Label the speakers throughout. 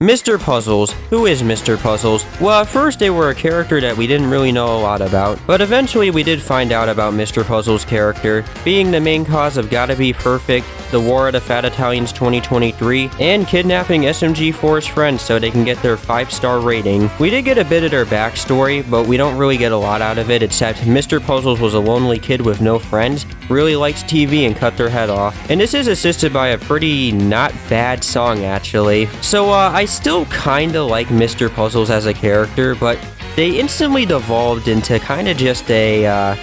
Speaker 1: Mr. Puzzles. Who is Mr. Puzzles? Well, at first they were a character that we didn't really know a lot about, but eventually we did find out about Mr. Puzzles' character, being the main cause of Gotta Be Perfect, the War of the Fat Italians 2023, and kidnapping SMG4's friends so they can get their 5-star rating. We did get a bit of their backstory, but we don't really get a lot out of it, except Mr. Puzzles was a lonely kid with no friends, really likes TV, and cut their head off. And this is assisted by a pretty not bad song, actually. So, I still kinda like Mr. Puzzles as a character, but they instantly devolved into kinda just a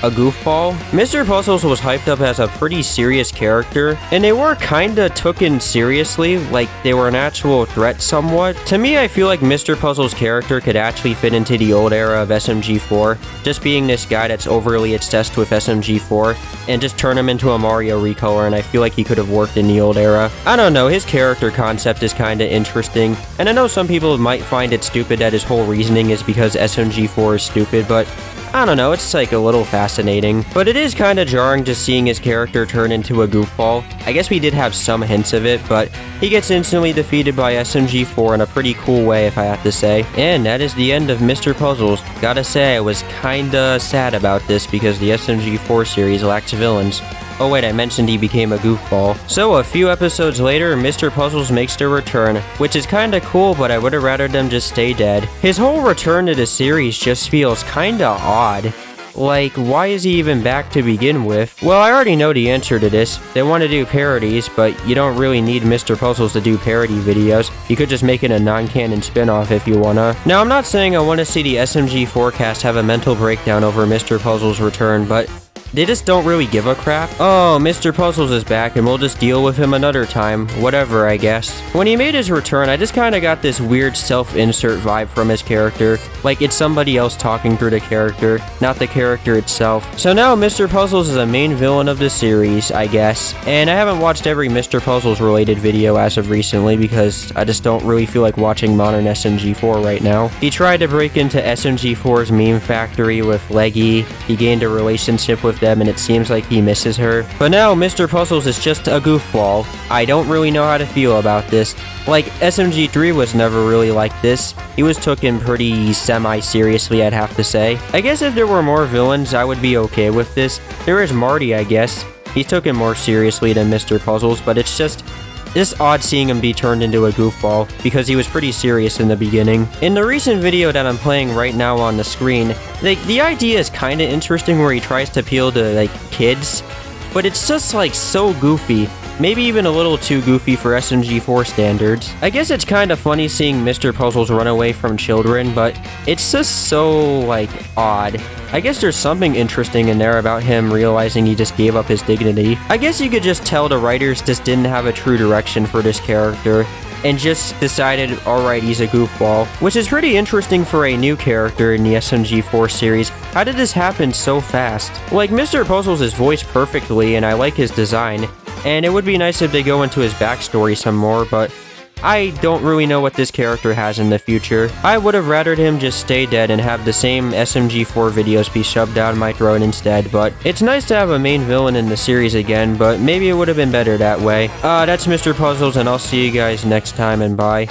Speaker 1: goofball. Mr. Puzzles was hyped up as a pretty serious character, and they were kinda taken seriously, like they were an actual threat somewhat. To me, I feel like Mr. Puzzles' character could actually fit into the old era of SMG4, just being this guy that's overly obsessed with SMG4, and just turn him into a Mario recolor, and I feel like he could have worked in the old era. I don't know, his character concept is kinda interesting, and I know some people might find it stupid that his whole reasoning is because SMG4 is stupid, but I don't know, it's like a little fascinating. But it is kinda jarring just seeing his character turn into a goofball. I guess we did have some hints of it, but he gets instantly defeated by SMG4 in a pretty cool way, if I have to say. And that is the end of Mr. Puzzles. Gotta say, I was kinda sad about this because the SMG4 series lacks villains. Oh wait, I mentioned he became a goofball. So a few episodes later, Mr. Puzzles makes their return, which is kinda cool, but I would've rather them just stay dead. His whole return to the series just feels kinda odd. Like, why is he even back to begin with? Well, I already know the answer to this. They want to do parodies, but you don't really need Mr. Puzzles to do parody videos. You could just make it a non-canon spin-off if you wanna. Now, I'm not saying I want to see the SMG forecast have a mental breakdown over Mr. Puzzles' return, but they just don't really give a crap. Oh, Mr. Puzzles is back and we'll just deal with him another time. Whatever, I guess. When he made his return, I just kinda got this weird self-insert vibe from his character. Like it's somebody else talking through the character, not the character itself. So now Mr. Puzzles is a main villain of the series, I guess. And I haven't watched every Mr. Puzzles related video as of recently because I just don't really feel like watching modern SMG4 right now. He tried to break into SMG4's meme factory with Leggy. He gained a relationship with them and it seems like he misses her. But now Mr. Puzzles is just a goofball. I don't really know how to feel about this. Like, SMG3 was never really like this. He was taken pretty semi-seriously, I'd have to say. I guess if there were more villains, I would be okay with this. There is Marty, I guess. He's taken more seriously than Mr. Puzzles, but it's just odd seeing him be turned into a goofball, because he was pretty serious in the beginning. In the recent video that I'm playing right now on the screen, the idea is kinda interesting where he tries to appeal to, like, kids, but it's just, like, so goofy. Maybe even a little too goofy for SMG4 standards. I guess it's kinda funny seeing Mr. Puzzles run away from children, but it's just so, like, odd. I guess there's something interesting in there about him realizing he just gave up his dignity. I guess you could just tell the writers just didn't have a true direction for this character, and just decided, alright, he's a goofball. Which is pretty interesting for a new character in the SMG4 series. How did this happen so fast? Like, Mr. Puzzles is voiced perfectly, and I like his design. And it would be nice if they go into his backstory some more, but I don't really know what this character has in the future. I would have rathered him just stay dead and have the same SMG4 videos be shoved down my throat instead, but it's nice to have a main villain in the series again, but maybe it would have been better that way. That's Mr. Puzzles, and I'll see you guys next time, and bye.